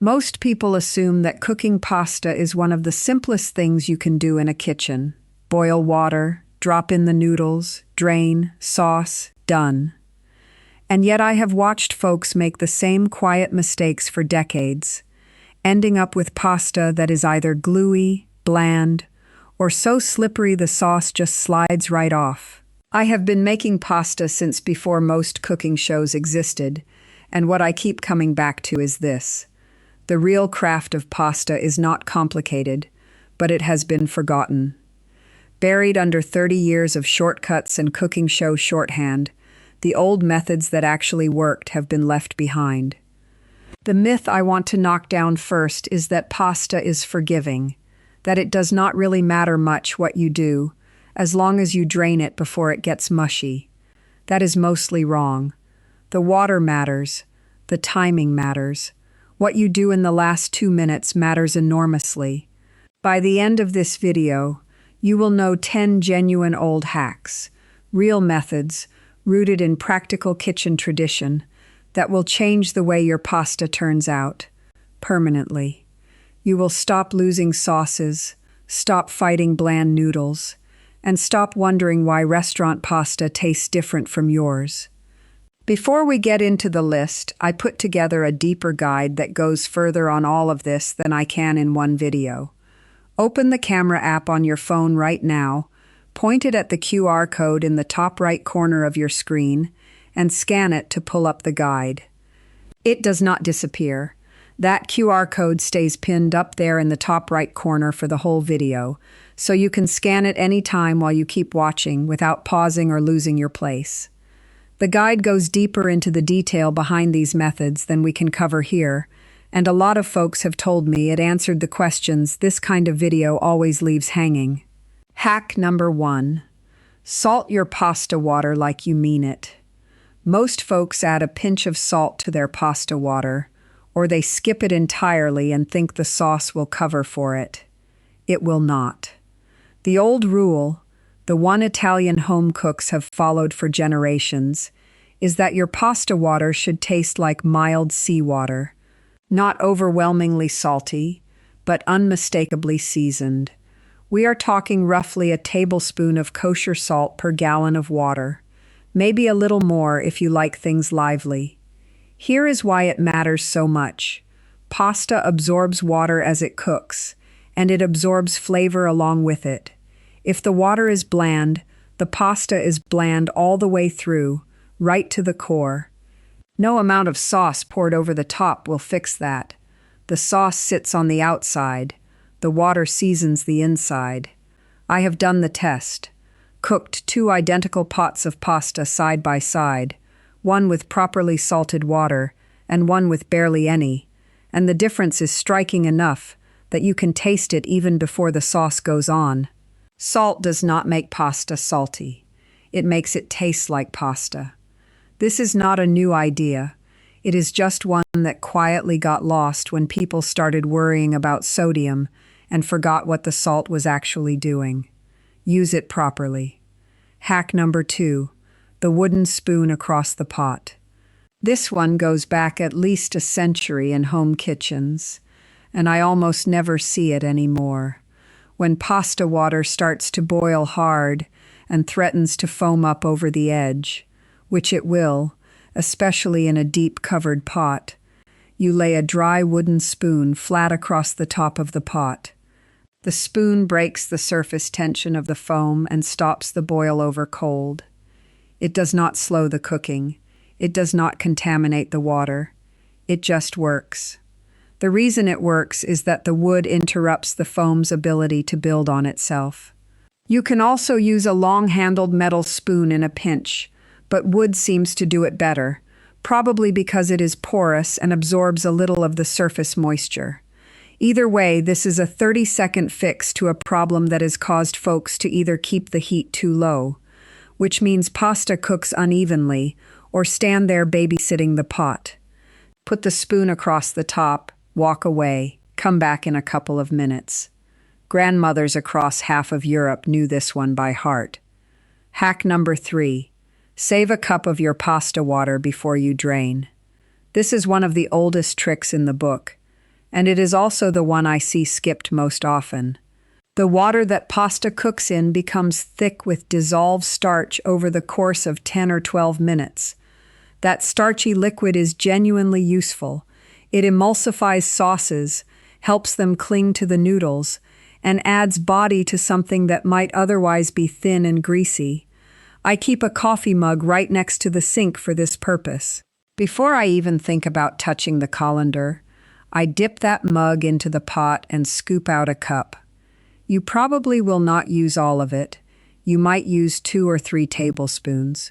Most people assume that cooking pasta is one of the simplest things you can do in a kitchen. Boil water, drop in the noodles, drain, sauce, done. And yet I have watched folks make the same quiet mistakes for decades, ending up with pasta that is either gluey, bland, or so slippery the sauce just slides right off. I have been making pasta since before most cooking shows existed, and what I keep coming back to is this. The real craft of pasta is not complicated, but it has been forgotten. Buried under 30 years of shortcuts and cooking show shorthand, the old methods that actually worked have been left behind. The myth I want to knock down first is that pasta is forgiving, that it does not really matter much what you do, as long as you drain it before it gets mushy. That is mostly wrong. The water matters. The timing matters. What you do in the last 2 minutes matters enormously. By the end of this video, you will know 10 genuine old hacks, real methods, rooted in practical kitchen tradition, that will change the way your pasta turns out, permanently. You will stop losing sauces, stop fighting bland noodles, and stop wondering why restaurant pasta tastes different from yours. Before we get into the list, I put together a deeper guide that goes further on all of this than I can in one video. Open the camera app on your phone right now, point it at the QR code in the top right corner of your screen, and scan it to pull up the guide. It does not disappear. That QR code stays pinned up there in the top right corner for the whole video, so you can scan it anytime while you keep watching without pausing or losing your place. The guide goes deeper into the detail behind these methods than we can cover here, and a lot of folks have told me it answered the questions this kind of video always leaves hanging. Hack number 1. Salt your pasta water like you mean it. Most folks add a pinch of salt to their pasta water, or they skip it entirely and think the sauce will cover for it. It will not. The old rule, the one Italian home cooks have followed for generations, is that your pasta water should taste like mild seawater, not overwhelmingly salty, but unmistakably seasoned. We are talking roughly a tablespoon of kosher salt per gallon of water, maybe a little more if you like things lively. Here is why it matters so much. Pasta absorbs water as it cooks, and it absorbs flavor along with it. If the water is bland, the pasta is bland all the way through, right to the core. No amount of sauce poured over the top will fix that. The sauce sits on the outside. The water seasons the inside. I have done the test. Cooked 2 identical pots of pasta side by side, one with properly salted water and one with barely any, and the difference is striking enough that you can taste it even before the sauce goes on. Salt does not make pasta salty. It makes it taste like pasta. This is not a new idea. It is just one that quietly got lost when people started worrying about sodium and forgot what the salt was actually doing. Use it properly. Hack number 2, the wooden spoon across the pot. This one goes back at least a century in home kitchens, and I almost never see it anymore. When pasta water starts to boil hard and threatens to foam up over the edge, which it will, especially in a deep covered pot, you lay a dry wooden spoon flat across the top of the pot. The spoon breaks the surface tension of the foam and stops the boil over cold. It does not slow the cooking. It does not contaminate the water. It just works. The reason it works is that the wood interrupts the foam's ability to build on itself. You can also use a long-handled metal spoon in a pinch, but wood seems to do it better, probably because it is porous and absorbs a little of the surface moisture. Either way, this is a 30-second fix to a problem that has caused folks to either keep the heat too low, which means pasta cooks unevenly, or stand there babysitting the pot. Put the spoon across the top, walk away, come back in a couple of minutes. Grandmothers across half of Europe knew this one by heart. Hack number 3. Save a cup of your pasta water before you drain. This is one of the oldest tricks in the book. and it is also the one I see skipped most often. The water that pasta cooks in becomes thick with dissolved starch over the course of 10 or 12 minutes. That starchy liquid is genuinely useful. It emulsifies sauces, helps them cling to the noodles, and adds body to something that might otherwise be thin and greasy. I keep a coffee mug right next to the sink for this purpose. Before I even think about touching the colander, I dip that mug into the pot and scoop out a cup. You probably will not use all of it. You might use 2 or 3 tablespoons.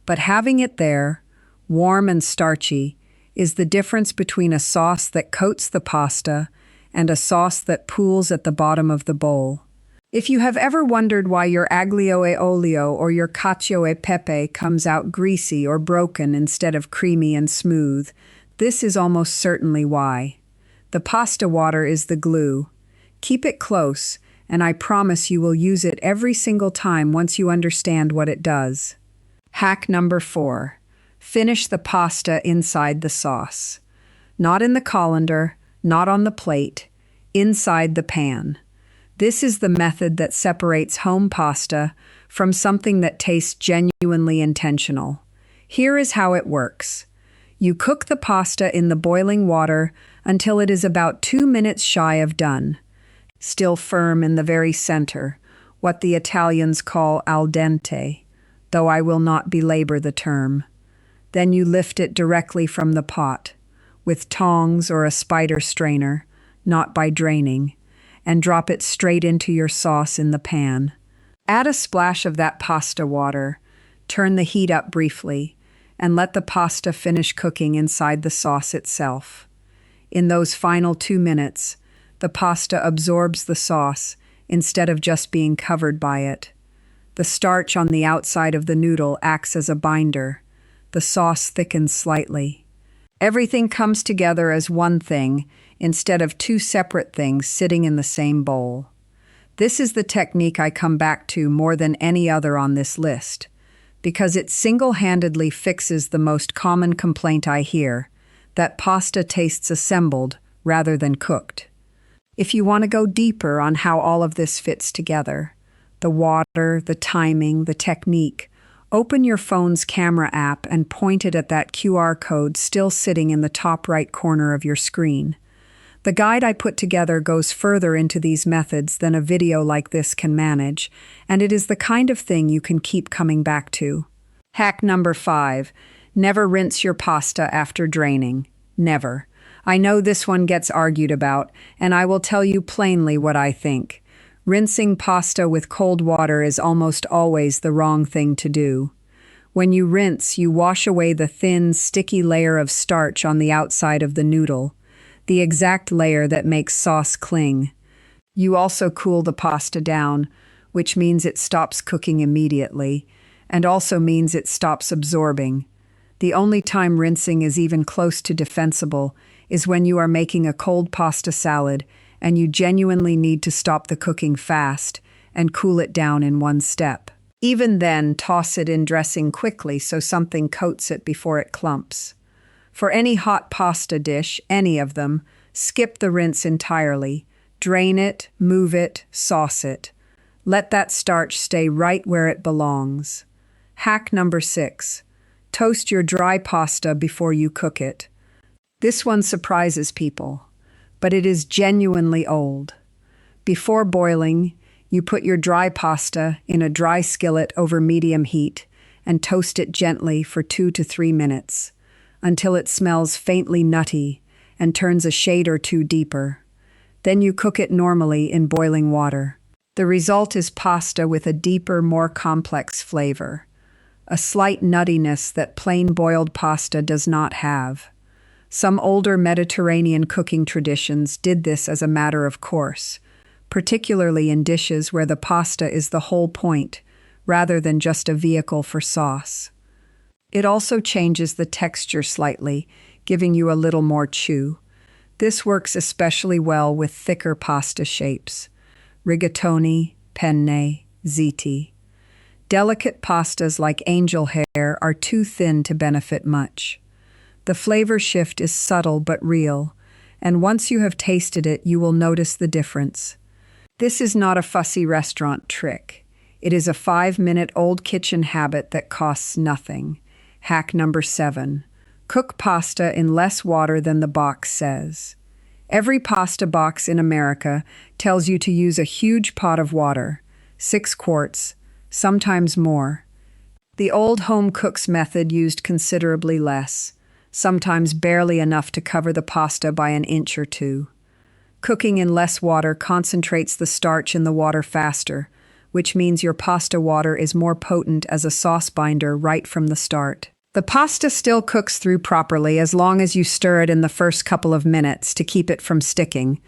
But having it there, warm and starchy, is the difference between a sauce that coats the pasta and a sauce that pools at the bottom of the bowl. If you have ever wondered why your aglio e olio or your cacio e pepe comes out greasy or broken instead of creamy and smooth, this is almost certainly why. The pasta water is the glue. Keep it close, and I promise you will use it every single time once you understand what it does. Hack number 4. Finish the pasta inside the sauce. Not in the colander, not on the plate, inside the pan. This is the method that separates home pasta from something that tastes genuinely intentional. Here is how it works. You cook the pasta in the boiling water until it is about 2 minutes shy of done. Still firm in the very center, what the Italians call al dente, though I will not belabor the term. Then you lift it directly from the pot, with tongs or a spider strainer, not by draining, and drop it straight into your sauce in the pan. Add a splash of that pasta water, turn the heat up briefly, and let the pasta finish cooking inside the sauce itself. In those final 2 minutes, the pasta absorbs the sauce instead of just being covered by it. The starch on the outside of the noodle acts as a binder. The sauce thickens slightly. Everything comes together as one thing instead of 2 separate things sitting in the same bowl. This is the technique I come back to more than any other on this list, because it single-handedly fixes the most common complaint I hear, that pasta tastes assembled rather than cooked. If you want to go deeper on how all of this fits together, the water, the timing, the technique, open your phone's camera app and point it at that QR code still sitting in the top right corner of your screen. The guide I put together goes further into these methods than a video like this can manage, and it is the kind of thing you can keep coming back to. Hack number 5. Never rinse your pasta after draining. Never. I know this one gets argued about, and I will tell you plainly what I think. Rinsing pasta with cold water is almost always the wrong thing to do. When you rinse, you wash away the thin, sticky layer of starch on the outside of the noodle, the exact layer that makes sauce cling. You also cool the pasta down, which means it stops cooking immediately, and also means it stops absorbing. The only time rinsing is even close to defensible is when you are making a cold pasta salad and you genuinely need to stop the cooking fast and cool it down in one step. Even then, toss it in dressing quickly so something coats it before it clumps. For any hot pasta dish, any of them, skip the rinse entirely. Drain it, move it, sauce it. Let that starch stay right where it belongs. Hack number 6. Toast your dry pasta before you cook it. This one surprises people, but it is genuinely old. Before boiling, you put your dry pasta in a dry skillet over medium heat and toast it gently for 2 to 3 minutes until it smells faintly nutty and turns a shade or 2 deeper. Then you cook it normally in boiling water. The result is pasta with a deeper, more complex flavor, a slight nuttiness that plain boiled pasta does not have. Some older Mediterranean cooking traditions did this as a matter of course, particularly in dishes where the pasta is the whole point, rather than just a vehicle for sauce. It also changes the texture slightly, giving you a little more chew. This works especially well with thicker pasta shapes: rigatoni, penne, ziti. Delicate pastas like angel hair are too thin to benefit much. The flavor shift is subtle but real, and once you have tasted it, you will notice the difference. This is not a fussy restaurant trick. It is a 5-minute old kitchen habit that costs nothing. Hack number 7. Cook pasta in less water than the box says. Every pasta box in America tells you to use a huge pot of water, 6 quarts, sometimes more. The old home cook's method used considerably less, sometimes barely enough to cover the pasta by an inch or two. Cooking in less water concentrates the starch in the water faster, which means your pasta water is more potent as a sauce binder right from the start. The pasta still cooks through properly as long as you stir it in the first couple of minutes to keep it from sticking.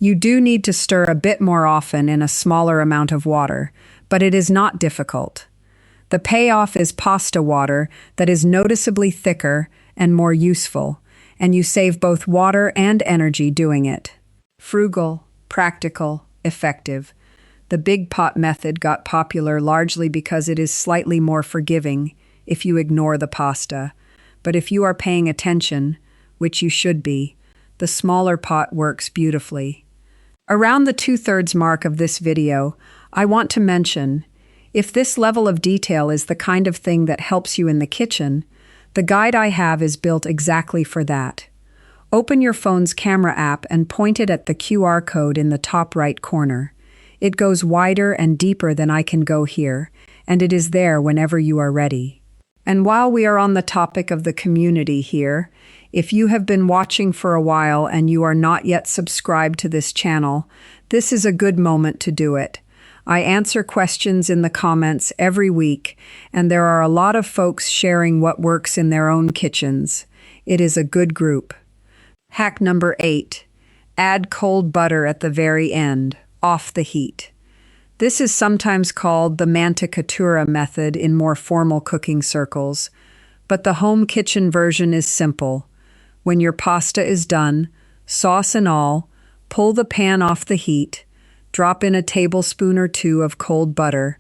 You do need to stir a bit more often in a smaller amount of water, but it is not difficult. The payoff is pasta water that is noticeably thicker and more useful, and you save both water and energy doing it. Frugal, practical, effective. The big pot method got popular largely because it is slightly more forgiving if you ignore the pasta. But if you are paying attention, which you should be, the smaller pot works beautifully. Around the 2/3 mark of this video, I want to mention, if this level of detail is the kind of thing that helps you in the kitchen, the guide I have is built exactly for that. Open your phone's camera app and point it at the QR code in the top right corner. It goes wider and deeper than I can go here, and it is there whenever you are ready. And while we are on the topic of the community here, if you have been watching for a while and you are not yet subscribed to this channel, this is a good moment to do it. I answer questions in the comments every week, and there are a lot of folks sharing what works in their own kitchens. It is a good group. Hack number 8. Add cold butter at the very end, off the heat. This is sometimes called the mantecatura method in more formal cooking circles, but the home kitchen version is simple. When your pasta is done, sauce and all, pull the pan off the heat, drop in a tablespoon or 2 of cold butter,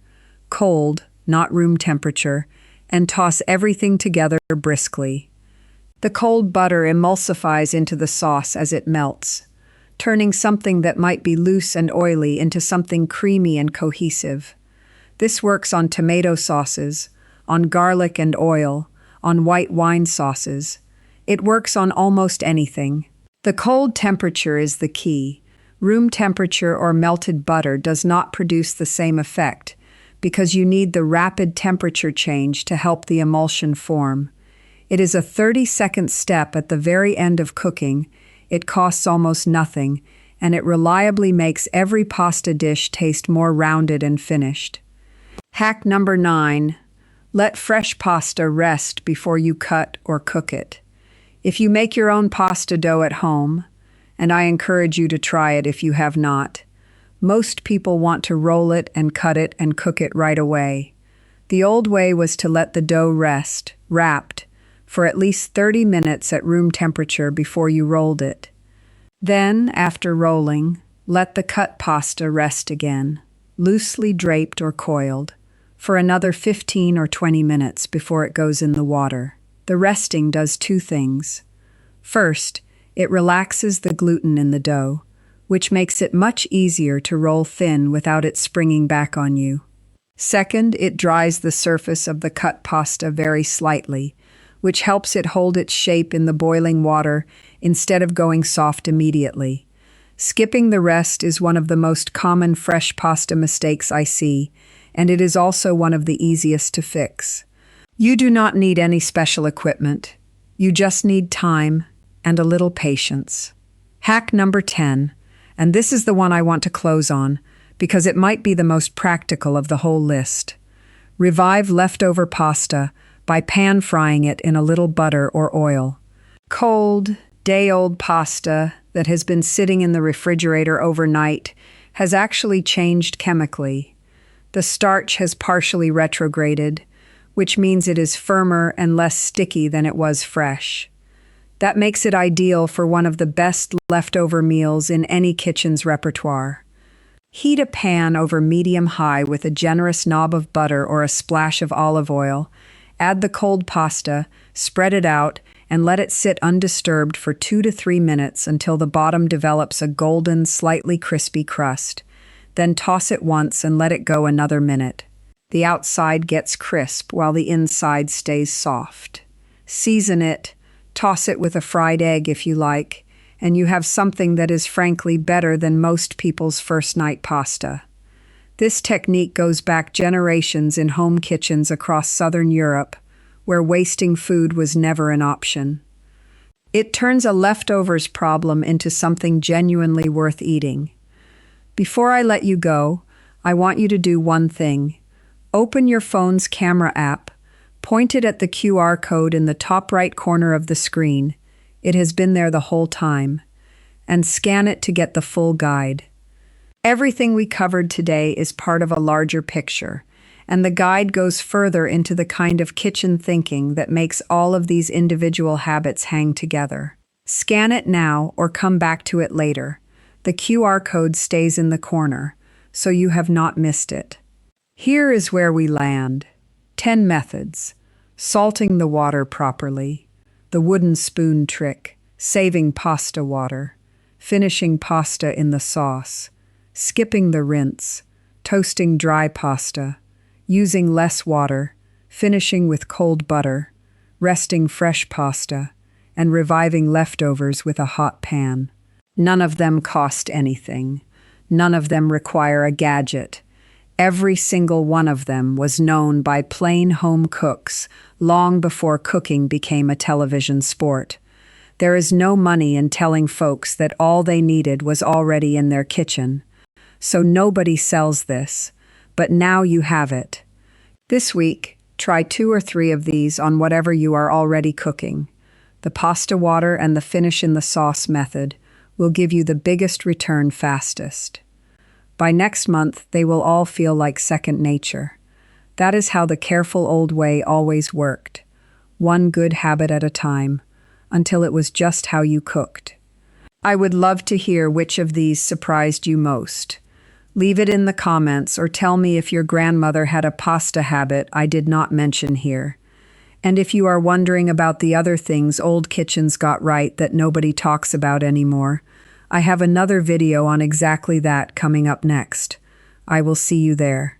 cold, not room temperature, and toss everything together briskly. The cold butter emulsifies into the sauce as it melts, turning something that might be loose and oily into something creamy and cohesive. This works on tomato sauces, on garlic and oil, on white wine sauces. It works on almost anything. The cold temperature is the key. Room temperature or melted butter does not produce the same effect because you need the rapid temperature change to help the emulsion form. It is a 30-second step at the very end of cooking. It costs almost nothing, and it reliably makes every pasta dish taste more rounded and finished. Hack number 9. Let fresh pasta rest before you cut or cook it. If you make your own pasta dough at home, and I encourage you to try it if you have not, most people want to roll it and cut it and cook it right away. The old way was to let the dough rest, wrapped, for at least 30 minutes at room temperature before you rolled it. Then, after rolling, let the cut pasta rest again, loosely draped or coiled, for another 15 or 20 minutes before it goes in the water. The resting does 2 things. First, it relaxes the gluten in the dough, which makes it much easier to roll thin without it springing back on you. Second, it dries the surface of the cut pasta very slightly, which helps it hold its shape in the boiling water instead of going soft immediately. Skipping the rest is one of the most common fresh pasta mistakes I see, and it is also one of the easiest to fix. You do not need any special equipment. You just need time and a little patience. Hack number 10, and this is the one I want to close on because it might be the most practical of the whole list. Revive leftover pasta by pan-frying it in a little butter or oil. Cold, day-old pasta that has been sitting in the refrigerator overnight has actually changed chemically. The starch has partially retrograded, which means it is firmer and less sticky than it was fresh. That makes it ideal for one of the best leftover meals in any kitchen's repertoire. Heat a pan over medium-high with a generous knob of butter or a splash of olive oil. Add the cold pasta, spread it out, and let it sit undisturbed for 2 to 3 minutes until the bottom develops a golden, slightly crispy crust. Then toss it once and let it go another minute. The outside gets crisp while the inside stays soft. Season it, toss it with a fried egg if you like, and you have something that is frankly better than most people's first night pasta. This technique goes back generations in home kitchens across Southern Europe, where wasting food was never an option. It turns a leftovers problem into something genuinely worth eating. Before I let you go, I want you to do one thing. Open your phone's camera app, point it at the QR code in the top right corner of the screen. It has been there the whole time. And scan it to get the full guide. Everything we covered today is part of a larger picture, and the guide goes further into the kind of kitchen thinking that makes all of these individual habits hang together. Scan it now or come back to it later. The QR code stays in the corner, so you have not missed it. Here is where we land. 10 methods. Salting the water properly. The wooden spoon trick. Saving pasta water. Finishing pasta in the sauce. Skipping the rinse. Toasting dry pasta. Using less water. Finishing with cold butter. Resting fresh pasta. And reviving leftovers with a hot pan. None of them cost anything. None of them require a gadget. Every single one of them was known by plain home cooks long before cooking became a television sport. There is no money in telling folks that all they needed was already in their kitchen. So nobody sells this, but now you have it. This week, try 2 or 3 of these on whatever you are already cooking. The pasta water and the finish in the sauce method will give you the biggest return fastest. By next month, they will all feel like second nature. That is how the careful old way always worked. One good habit at a time, until it was just how you cooked. I would love to hear which of these surprised you most. Leave it in the comments or tell me if your grandmother had a pasta habit I did not mention here. And if you are wondering about the other things old kitchens got right that nobody talks about anymore, I have another video on exactly that coming up next. I will see you there.